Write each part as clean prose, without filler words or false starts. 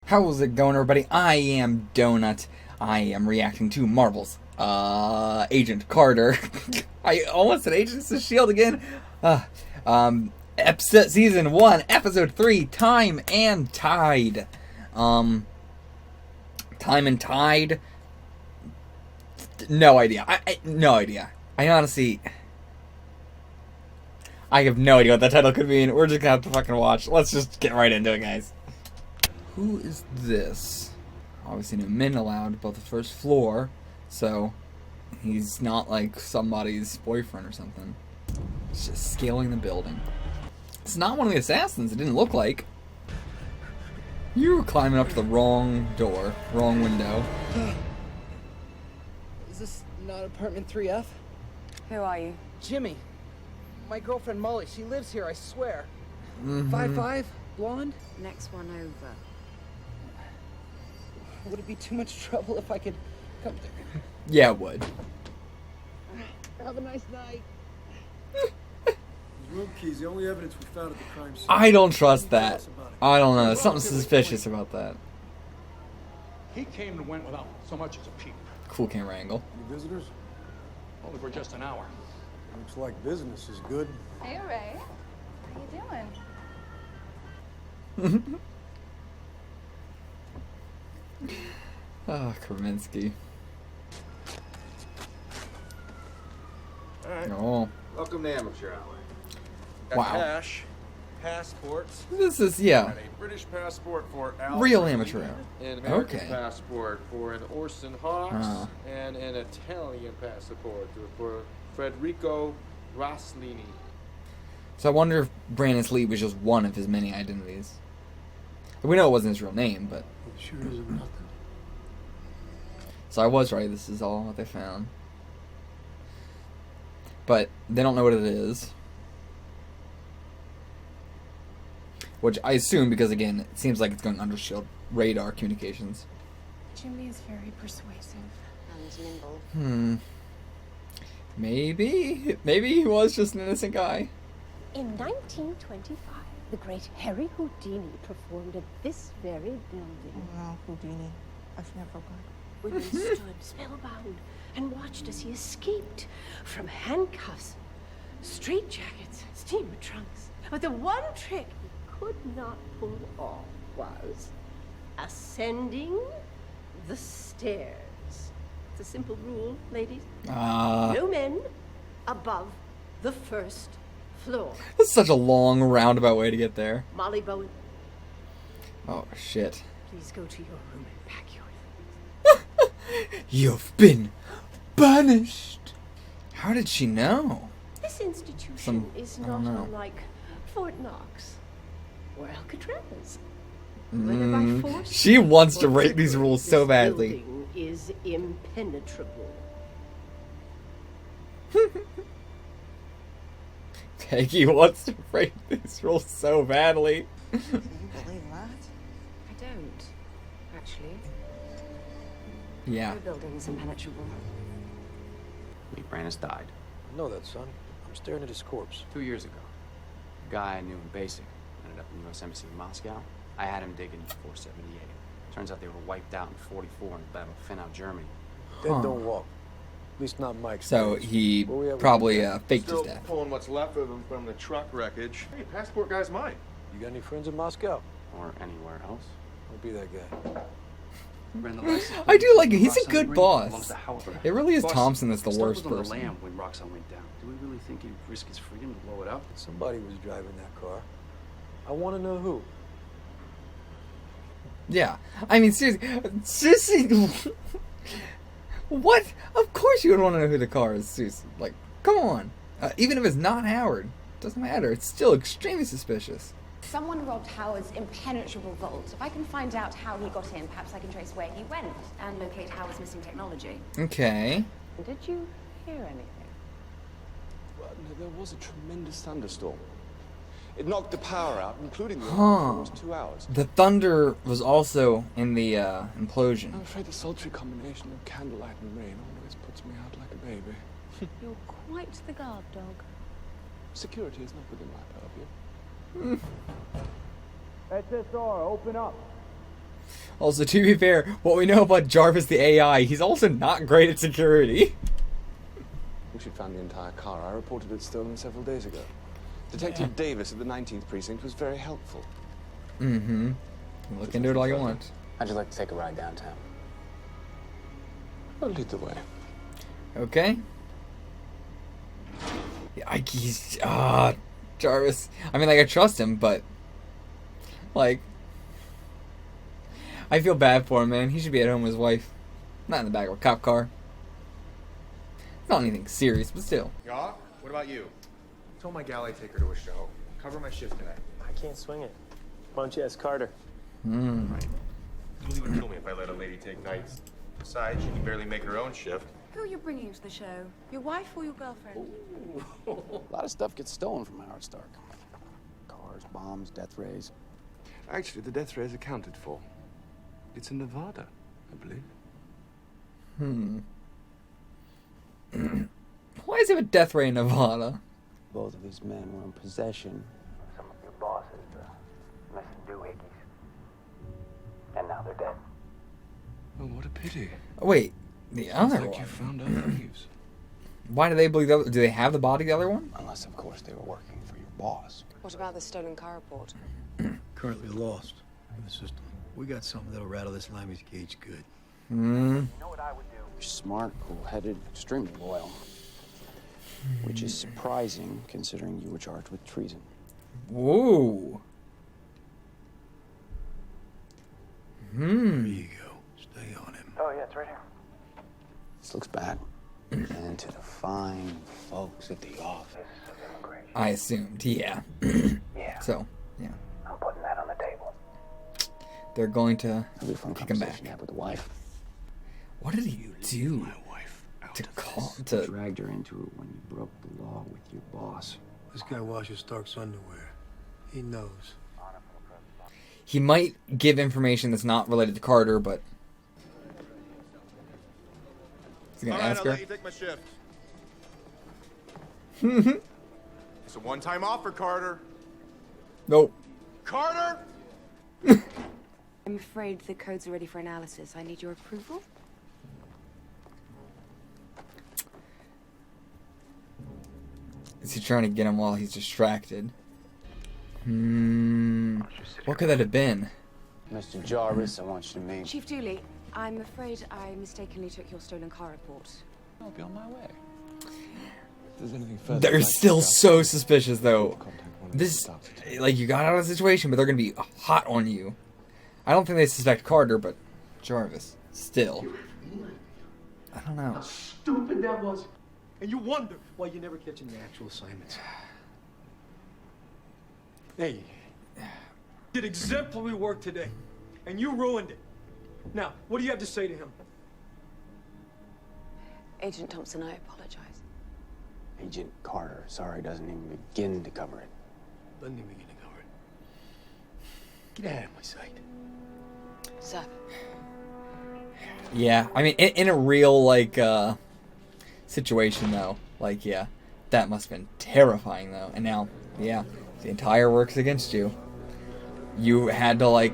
How's it going, everybody? I am Donut. I am reacting to Marvel's Agent Carter. I almost said Agents of S.H.I.E.L.D. again. Episode Season 1, Episode 3, Time and Tide. Time and Tide? No idea. No idea. I honestly... I have no idea what that title could mean. We're just gonna have to fucking watch. Let's just get right into it, guys. Who is this? Obviously no men allowed above the first floor, so he's not like somebody's boyfriend or something. He's just scaling the building. It's not one of the assassins, it didn't look like. You were climbing up to the wrong door, wrong window. Is this not apartment 3F? Who are you? Jimmy. My girlfriend Molly, she lives here, I swear. Mm-hmm. 5'5", blonde? Next one over. Would it be too much trouble if I could come there? Yeah, it would. Have a nice night. Room keys, the only evidence we found at the crime scene. I don't trust that. I don't know, there's something suspicious about that. He came and went without so much as a peep. Cool camera angle. Any visitors? Only for just an hour. Looks like business is good. Hey, Ray. How you doing? Ah, Kravinsky. Alright. Oh. Welcome to Amateur Hour. Got Wow. cash, passports. This is, yeah, Got a British passport for Al. real amateur hour. An American Okay. passport for an Orson Hawks. Ah. And an Italian passport for Federico Rossellini. So I wonder if Brandon Sleep was just one of his many identities. We know it wasn't his real name, but... It sure isn't nothing. So I was right, this is all what they found. But they don't know what it is. Which I assume because, again, it seems like it's going under S.H.I.E.L.D. radar communications. Jimmy is very persuasive and nimble. Maybe he was just an innocent guy. In 1925, the great Harry Houdini performed at this very building. Wow, Houdini. I've never gone. Women stood spellbound and watched as he escaped from handcuffs, straitjackets, steamer trunks. But the one trick he could not pull off was ascending the stairs. It's a simple rule, ladies. No men above the first floor. That's such a long roundabout way to get there. Molly Bowen, Oh, shit. please go to your room and pack your things. You've been banished. How did she know? This institution is I not don't know. unlike Fort Knox or Alcatraz. Whether by force She wants to or break these trickery, rules so this badly. building is impenetrable. Peggy wants to break these rules so badly. Can you believe that? I don't, actually. Yeah. The building is impenetrable. Lee Brannis died I know that, son. I'm staring at his corpse. 2 years ago. A guy I knew in basic ended up in the U.S. Embassy in Moscow. I had him digging 478. Turns out they were wiped out in 44 in the Battle of Finau, Germany. Dead don't walk. At least not Mike's. So days. he Where we at with probably him? faked his Still death. pulling what's left of him from the truck wreckage. Hey, passport guy's mine. You got any friends in Moscow? Or anywhere else. Don't be that guy. I do like it. He's a good boss. It really is Boss, Thompson that's the Stuff worst was on the person. lamp when Roxanne went down. Do we really think he'd risk his freedom to blow it up? Somebody was driving that car. I want to know who. Yeah. I mean, seriously. What? Of course you would want to know who the car is, seriously. Like, come on. Even if it's not Howard, doesn't matter. It's still extremely suspicious. Someone robbed Howard's impenetrable vault. If I can find out how he got in, perhaps I can trace where he went and locate Howard's missing technology. Okay. Did you hear anything? Well, no, there was a tremendous thunderstorm. It knocked the power out, including the Huh. for almost 2 hours. The thunder was also in the implosion. I'm afraid the sultry combination of candlelight and rain always puts me out like a baby. You're quite the guard dog. Security is not within my purview. SSR, open up. Also, to be fair, what we know about Jarvis the AI, he's also not great at security. We should found the entire car. I reported it stolen several days ago. Detective Davis at the 19th precinct was very helpful. Mm-hmm. Look into it all you want. How'd you like to take a ride downtown? I'll lead the way. Okay. Yeah, he's Jarvis. I mean, like, I trust him, but like, I feel bad for him, man. He should be at home with his wife, not in the back of a cop car. Not anything serious, but still. Yeah? What about you? Told my gal I'd take her to a show. Cover my shift tonight. I can't swing it. Why don't you ask Carter? Right. You'll even kill me if I let a lady take nights. Besides, she can barely make her own shift. Who are you bringing to the show? Your wife or your girlfriend? A lot of stuff gets stolen from Howard Stark. Cars, bombs, death rays. Actually, the death ray is accounted for. It's in Nevada, I believe. Why is it a death ray in Nevada? Both of his men were in possession of some of your bosses, the missing doohickeys. And now they're dead. Oh, what a pity. Oh, wait, the other Like one. you found out thieves. Why do they believe the other? Do they have the body of the other one? Unless, of course, they were working for your boss. What about the stolen car report? Currently lost in the system. We got something that'll rattle this Limey's cage good. Hmm. You're smart, cool-headed, extremely loyal. Which is surprising, considering you were charged with treason. Whoa. There you go. Stay on him. Oh, yeah, it's right here. This looks bad. And to the fine folks at the Office of Immigration. I assumed, yeah. Yeah. So, yeah. I'm putting that on the table. They're going to That'll be a fun kick him back. conversation you have with the wife. What did he do My wife out to of call this. to? Dragged her into it when you broke the law with your boss. This guy washes Stark's underwear. He knows. He might give information that's not related to Carter, but he's gonna All right, ask I'll her. let you take my shift. It's a one-time offer, Carter. Nope. Carter! I'm afraid the codes are ready for analysis. I need your approval. Is he trying to get him while he's distracted? What could that have been? Mr. Jarvis, I want you to meet. Chief Dooley, I'm afraid I mistakenly took your stolen car report. I'll be on my way. If there's anything further, They're I'd like to still discuss, so suspicious, though. contact one of the This, staff. like, you got out of the situation, but they're gonna be hot on you. I don't think they suspect Carter, but Jarvis, still. I don't know. Stupid that was. And you wonder why you never catch him in the actual assignments. Hey, did exemplary work today, and you ruined it. Now, what do you have to say to him? Agent Thompson, I apologize. Agent Carter, sorry, doesn't even begin to cover it. Doesn't even begin to cover it. Get out of my sight. Sir. Yeah, I mean, in a real, like, situation, though, like, yeah, that must have been terrifying, though. And now, yeah, the entire works against you. You had to, like,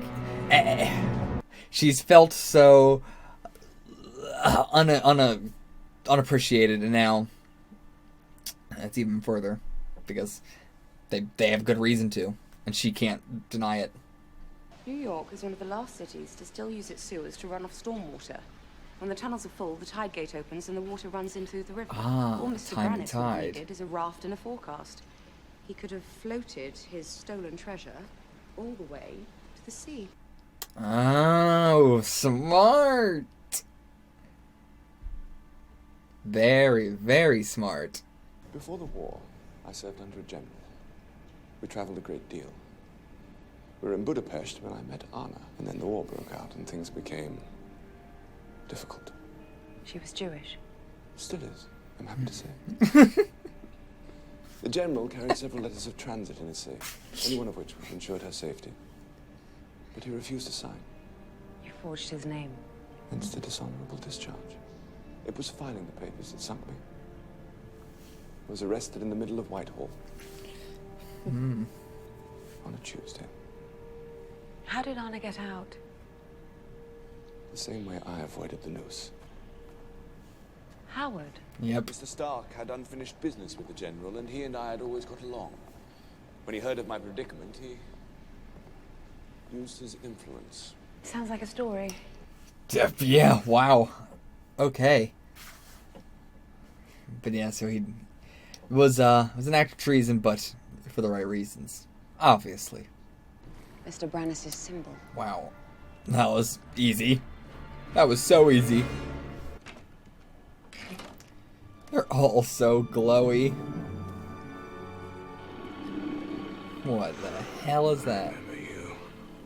she's felt so unappreciated, and now that's even further, because they have good reason to, and she can't deny it. New York is one of the last cities to still use its sewers to run off stormwater. When the tunnels are full, the tide gate opens and the water runs in through the river. Ah, All Mr. timely Granite tide. needed is a raft and a forecast. He could have floated his stolen treasure all the way to the sea. Oh, smart. Very, very smart. Before the war, I served under a general. We traveled a great deal. We were in Budapest when I met Anna, and then the war broke out and things became difficult. She was Jewish. Still is, I'm happy to say. The general carried several letters of transit in his safe, any one of which would have ensured her safety. But he refused to sign. You forged his name. Hence the dishonorable discharge. It was filing the papers that sunk me. I was arrested in the middle of Whitehall. On a Tuesday. How did Anna get out? The same way I avoided the noose. Howard. Yep. Mr. Stark had unfinished business with the General, and he and I had always got along. When he heard of my predicament, he used his influence. Sounds like a story. Yeah, wow. Okay. But yeah, so he was an act of treason, but for the right reasons. Obviously. Mr. Brannis' symbol. Wow. That was easy. That was so easy. They're all so glowy. What the hell is that?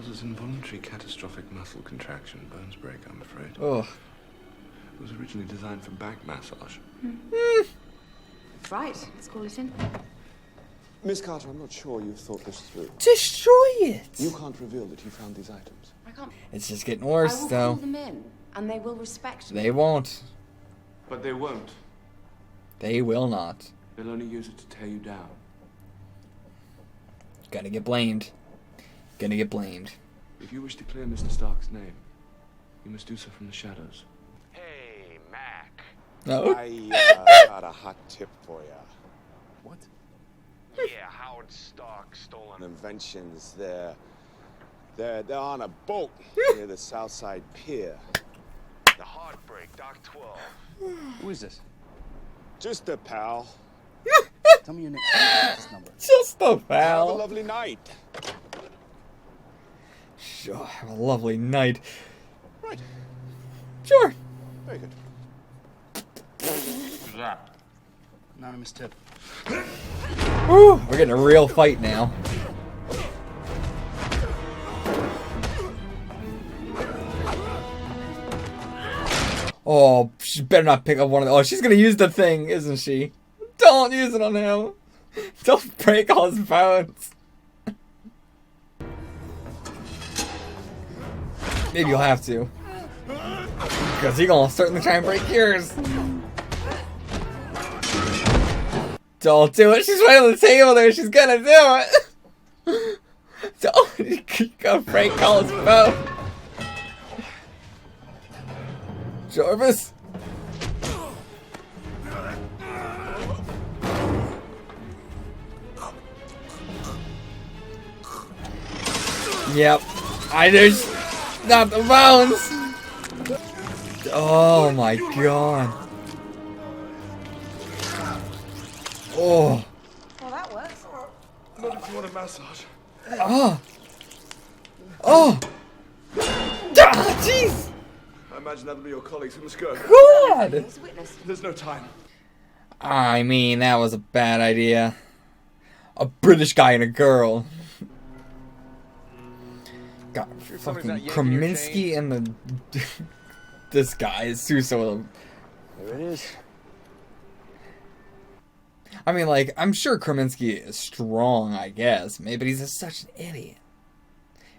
It was involuntary catastrophic muscle contraction, bones break, I'm afraid. Ugh. It was originally designed for back massage. Right, let's call it in. Miss Carter, I'm not sure you've thought this through. Destroy it! You can't reveal that you found these items. I can't. It's just getting worse, I will though. call them in, and they will respect me. They won't. But they won't. They will not. They'll only use it to tear you down. Gonna get blamed. Gonna get blamed. If you wish to clear Mr. Stark's name, you must do so from the shadows. Hey, Mac. No. I got a hot tip for you. What? Yeah, Howard Stark stolen Inventions. They're on a boat near the Southside Pier. the Heartbreak, Dock 12. Who is this? Just a pal. Tell me your name. This number. Just a Have a pal. lovely night. Sure, have a lovely night. Right. Sure. Very good. Who's that? Anonymous tip. Woo, we're getting a real fight now. Oh, she better not pick up one of the... Oh, she's gonna use the thing, isn't she? Don't use it on him. Don't break all his bones. Maybe you'll have to. Because he's gonna certainly try and break yours. Don't do it. She's right on the table there. She's gonna do it. Don't. You gotta break all his bones. Jarvis. Yep. There's not the bones. Oh my god. Oh. Well, that works. Not if you want a massage. Oh. Oh. Ah, jeez. I imagine that'll be your colleagues. We must go. God. There's no time. I mean, that was a bad idea. A British guy and a girl. Got fucking Krominski and the... this guy is Suso. There it is. I mean, like, I'm sure Krominski is strong, I guess. Maybe he's just such an idiot.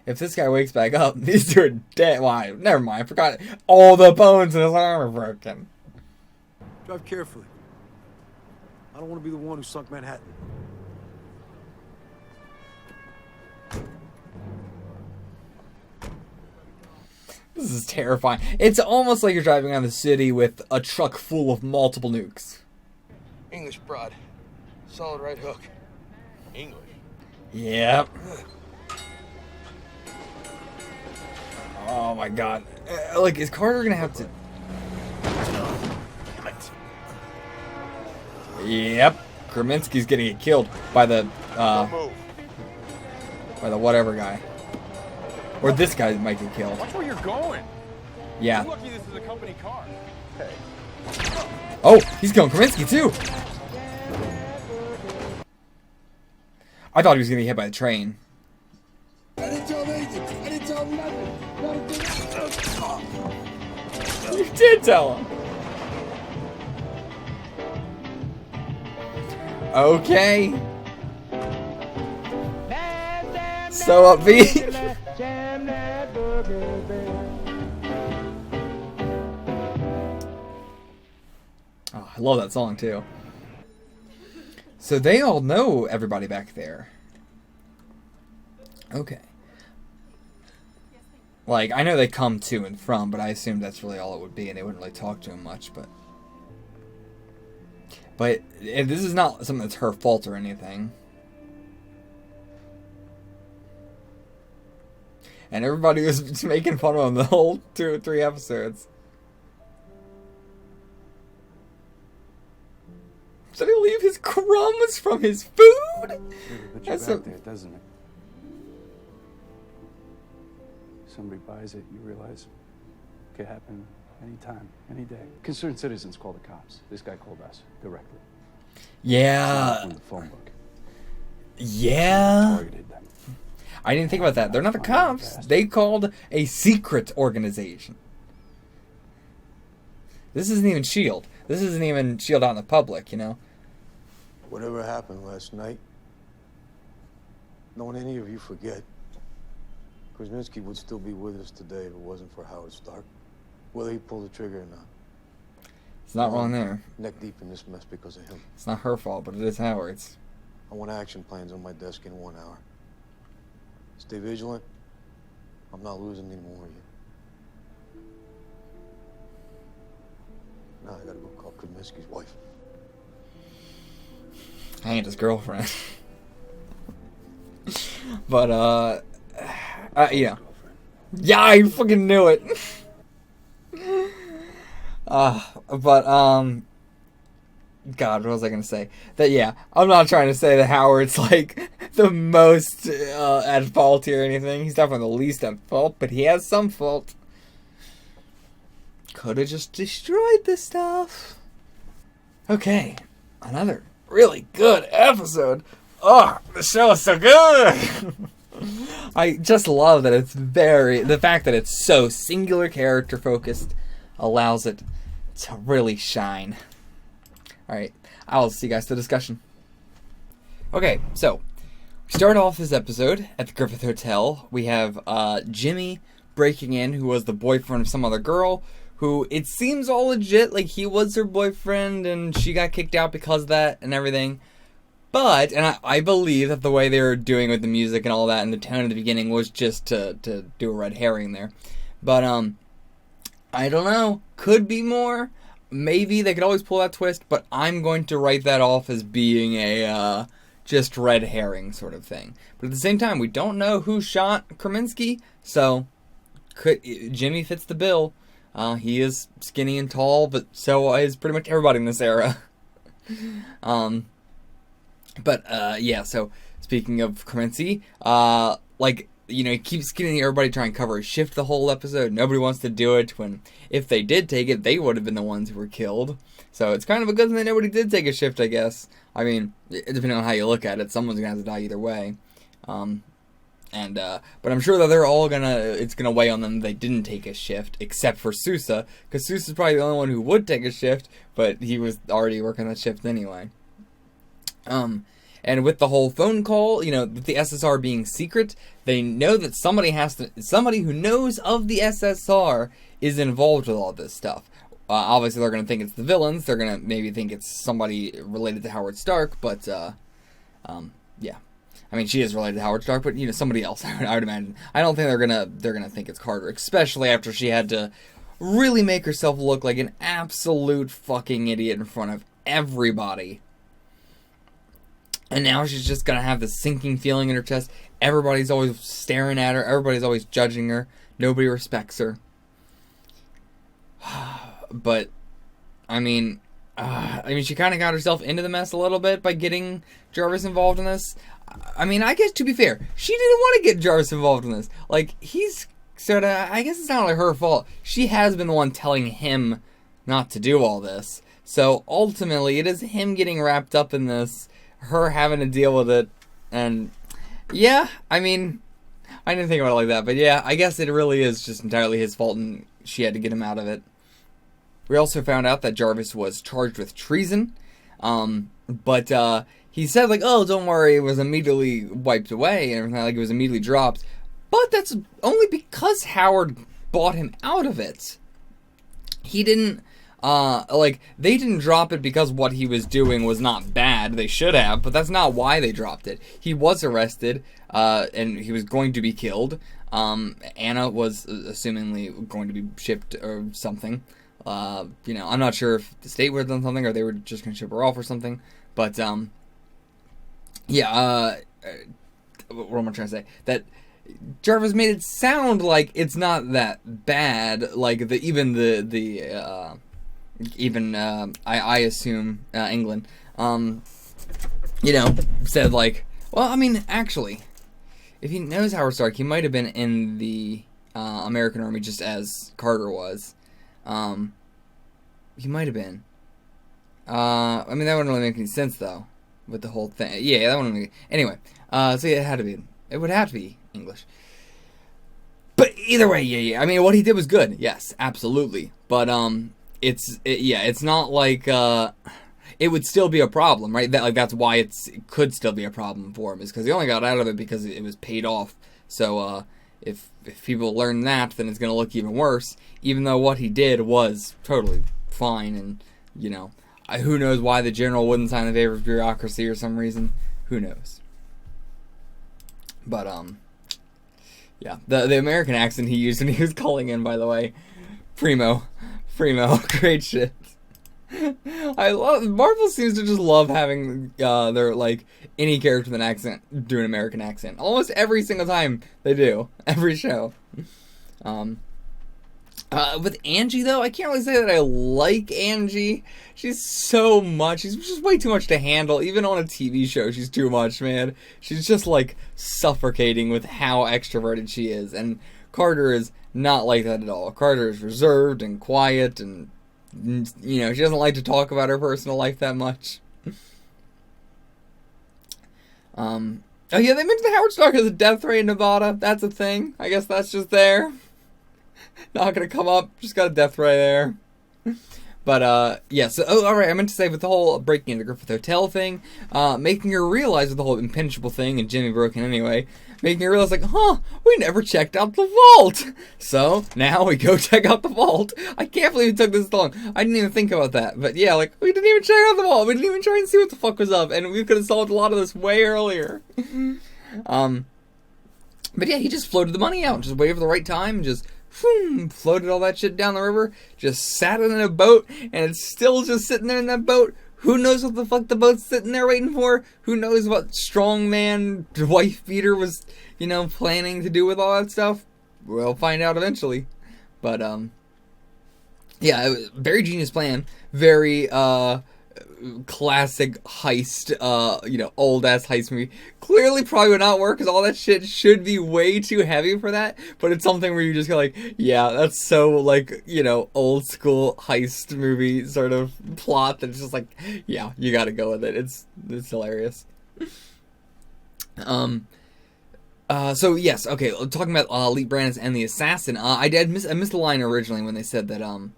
If this guy wakes back up, these two are dead. Why? Never mind. I forgot. All the bones in his arm are broken. Drive carefully. I don't want to be the one who sunk Manhattan. This is terrifying. It's almost like you're driving around the city with a truck full of multiple nukes. English broad. Solid right hook. English. Yep. Oh my god. Like, is Carter gonna have to... Damn it. Yep. Krominski's gonna get killed by the, whatever guy. Or this guy might get killed. Watch where you're going. Yeah. You're lucky this is a company car. Hey. Oh, he's killing Krominski too. I thought he was gonna get hit by the train. I didn't tell him anything. I didn't tell him nothing. You did tell him. Okay. So upbeat. Oh, I love that song too. So they all know everybody back there. Okay. Like, I know they come to and from, but I assumed that's really all it would be, and they wouldn't really talk to him much, but... But this is not something that's her fault or anything. And everybody was making fun of him the whole 2 or 3 episodes. Did he leave his crumbs from his food? That's back there, doesn't it? Somebody buys it, you realize it could happen anytime, any day. Concerned citizens call the cops. This guy called us directly. Yeah. On the phone book. Yeah. Targeted them. I didn't think about that. They're not the cops. They called a secret organization. This isn't even S.H.I.E.L.D. This isn't even S.H.I.E.L.D. out in the public, you know? Whatever happened last night, don't any of you forget, Krasinski would still be with us today if it wasn't for Howard Stark, whether he pulled the trigger or not. It's not wrong there. Neck deep in this mess because of him. It's not her fault, but it is Howard's. I want action plans on my desk in 1 hour. Stay vigilant. I'm not losing any more of you. Now I gotta go call Krasinski's wife. I ain't his girlfriend. But, yeah. Yeah, I fucking knew it. God, what was I gonna say? That, yeah, I'm not trying to say that Howard's, like, the most at fault here or anything. He's definitely the least at fault, but he has some fault. Could have just destroyed this stuff. Okay, another really good episode. Oh, the show is so good! I just love that it's the fact that it's so singular character focused allows it to really shine. Alright, I'll see you guys for the discussion. Okay, so, we start off this episode at the Griffith Hotel. We have Jimmy breaking in, who was the boyfriend of some other girl, who it seems all legit, like he was her boyfriend and she got kicked out because of that and everything. But, and I believe that the way they were doing with the music and all that and the tone at the beginning was just to do a red herring there. But, I don't know. Could be more. Maybe they could always pull that twist, but I'm going to write that off as being a, just red herring sort of thing. But at the same time, we don't know who shot Krasinski, so Jimmy fits the bill. He is skinny and tall, but so is pretty much everybody in this era. Yeah, so speaking of Krasinski, like, you know, he keeps getting everybody trying to cover his shift the whole episode. Nobody wants to do it when, if they did take it, they would have been the ones who were killed. So it's kind of a good thing that nobody did take a shift, I guess. I mean, depending on how you look at it, someone's going to have to die either way. But I'm sure that they're all it's gonna weigh on them they didn't take a shift, except for Sousa, because Sousa's probably the only one who would take a shift, but he was already working that shift anyway. And with the whole phone call, you know, with the SSR being secret, they know that somebody who knows of the SSR is involved with all this stuff. Obviously, they're going to think it's the villains. They're going to maybe think it's somebody related to Howard Stark, but, yeah. I mean, she is related to Howard Stark, but, you know, somebody else, I would imagine. I don't think they're gonna think it's Carter, especially after she had to really make herself look like an absolute fucking idiot in front of everybody. And now she's just gonna have this sinking feeling in her chest. Everybody's always staring at her. Everybody's always judging her. Nobody respects her. But, I mean, she kind of got herself into the mess a little bit by getting Jarvis involved in this. I mean, I guess, to be fair, she didn't want to get Jarvis involved in this. Like, he's sort of, I guess it's not like her fault. She has been the one telling him not to do all this. So, ultimately, it is him getting wrapped up in this, her having to deal with it, and, yeah, I mean, I didn't think about it like that, but yeah, I guess it really is just entirely his fault, and she had to get him out of it. We also found out that Jarvis was charged with treason, but he said, like, oh, don't worry, it was immediately wiped away, and everything, like, it was immediately dropped, but that's only because Howard bought him out of it. He didn't, they didn't drop it because what he was doing was not bad. They should have, but that's not why they dropped it. He was arrested, and he was going to be killed, Anna was assumingly going to be shipped or something. You know, I'm not sure if the state would have done something or they were just going to ship her off or something. But, yeah, what am I trying to say? That Jarvis made it sound like it's not that bad. Like, I assume, England, you know, said like, well, I mean, actually, if he knows Howard Stark, he might have been in the American Army just as Carter was. He might have been. I mean, that wouldn't really make any sense, though, with the whole thing. Yeah, that wouldn't make... Anyway, so yeah, it had to be... It would have to be English. But either way, yeah. I mean, what he did was good. Yes, absolutely. But, it's not like, it would still be a problem, right? That's why it could still be a problem for him, is because he only got out of it because it was paid off. So, if people learn that, then it's going to look even worse, even though what he did was totally fine, and, you know, who knows why the general wouldn't sign the favor of bureaucracy or some reason. Who knows? But, yeah. The American accent he used when he was calling in, by the way, Primo, great shit. Marvel seems to just love having their, like, any character with an accent do an American accent. Almost every single time they do. Every show. With Angie, though, I can't really say that I like Angie. She's so much. She's just way too much to handle. Even on a TV show, she's too much, man. She's just, like, suffocating with how extroverted she is. And Carter is not like that at all. Carter is reserved and quiet and, you know, she doesn't like to talk about her personal life that much. Oh yeah, they mentioned Howard Stark has a death ray in Nevada. That's a thing. I guess that's just there. Not gonna come up. Just got a death ray there. But, yeah, so, alright, I meant to say with the whole breaking into the Griffith Hotel thing, making her realize with the whole impenetrable thing, and Jimmy broken anyway, making her realize, like, we never checked out the vault! So, now we go check out the vault. I can't believe it took this long. I didn't even think about that. But, yeah, like, we didn't even check out the vault. We didn't even try and see what the fuck was up, and we could have solved a lot of this way earlier. But, yeah, he just floated the money out, just waited for the right time, and just... floated all that shit down the river, just sat in a boat, and it's still just sitting there in that boat. Who knows what the fuck the boat's sitting there waiting for? Who knows what strongman wife beater was, you know, planning to do with all that stuff? We'll find out eventually. But, yeah, it was a very genius plan. Very, classic heist, you know, old-ass heist movie. Clearly probably would not work, because all that shit should be way too heavy for that, but it's something where you just go like, yeah, that's so, like, you know, old-school heist movie sort of plot that's just like, yeah, you gotta go with it. It's hilarious. So, yes, okay, talking about Lee Brandis and the assassin, I missed the line originally when they said that,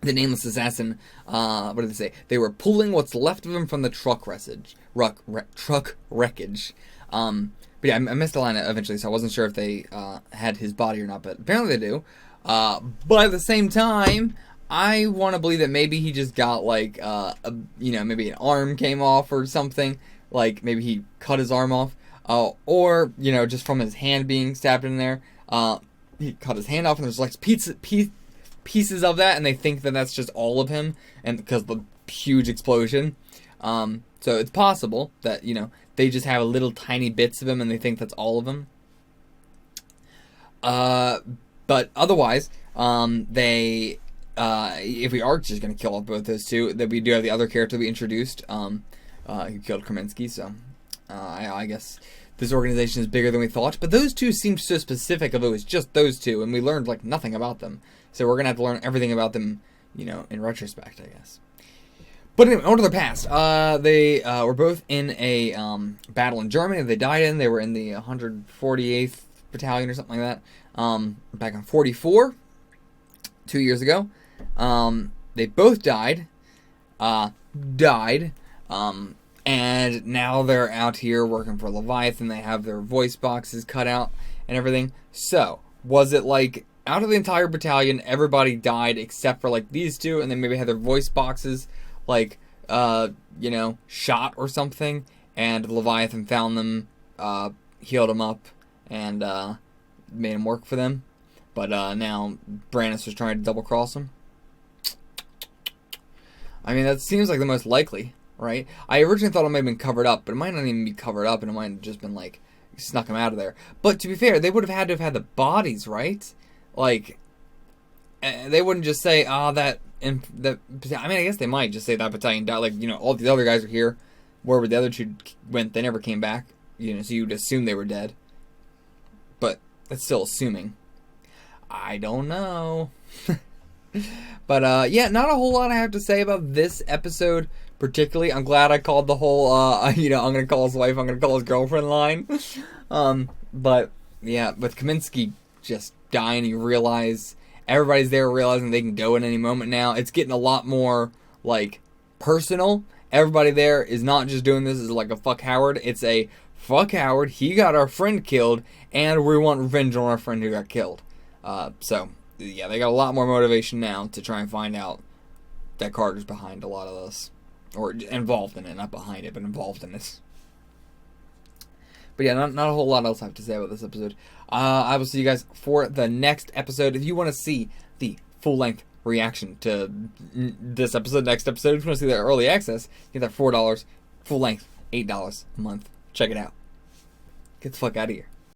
the nameless assassin, what did they say? They were pulling what's left of him from the truck wreckage. But yeah, I missed the line eventually, so I wasn't sure if they had his body or not, but apparently they do. But at the same time, I want to believe that maybe he just got, like, you know, maybe an arm came off or something. Like, maybe he cut his arm off. Or, you know, just from his hand being stabbed in there. He cut his hand off, and there's, like, pieces of that, and they think that that's just all of him, and because the huge explosion. So it's possible that, you know, they just have little tiny bits of him, and they think that's all of him. But otherwise, if we are just going to kill off both those two, then we do have the other character we introduced, who killed Kaminsky, so I guess this organization is bigger than we thought. But those two seemed so specific if it was just those two, and we learned, like, nothing about them. So we're going to have to learn everything about them, you know, in retrospect, I guess. But anyway, on to their past. They were both in a battle in Germany that they died in. They were in the 148th Battalion or something like that, back in 44, 2 years ago. They both died, and now they're out here working for Leviathan. They have their voice boxes cut out and everything. So, was it like, out of the entire battalion, everybody died except for, like, these two, and then maybe had their voice boxes, like, you know, shot or something, and Leviathan found them, healed them up, and, made him work for them. But now Brannis was trying to double cross him. I mean, that seems like the most likely, right? I originally thought it might have been covered up, but it might not even be covered up, and it might have just been, like, snuck him out of there. But to be fair, they would have had to have had the bodies, right? Like, they wouldn't just say, I mean, I guess they might just say that battalion died. Like, you know, all the other guys are here. Wherever the other two went, they never came back. You know, so you'd assume they were dead. But that's still assuming. I don't know. But, yeah, not a whole lot I have to say about this episode particularly. I'm glad I called the whole, you know, I'm going to call his wife, I'm going to call his girlfriend line. But, yeah, with Kaminsky just dying, you realize everybody's there realizing they can go at any moment now. It's getting a lot more, like, personal. Everybody there is not just doing this as, like, a fuck Howard. It's a fuck Howard, he got our friend killed, and we want revenge on our friend who got killed. So, yeah, they got a lot more motivation now to try and find out that Carter's behind a lot of this. Or involved in it, not behind it, but involved in it. But yeah, not a whole lot else I have to say about this episode. I will see you guys for the next episode. If you want to see the full-length reaction to this episode, next episode, if you want to see the early access, get that $4, full-length, $8 a month. Check it out. Get the fuck out of here.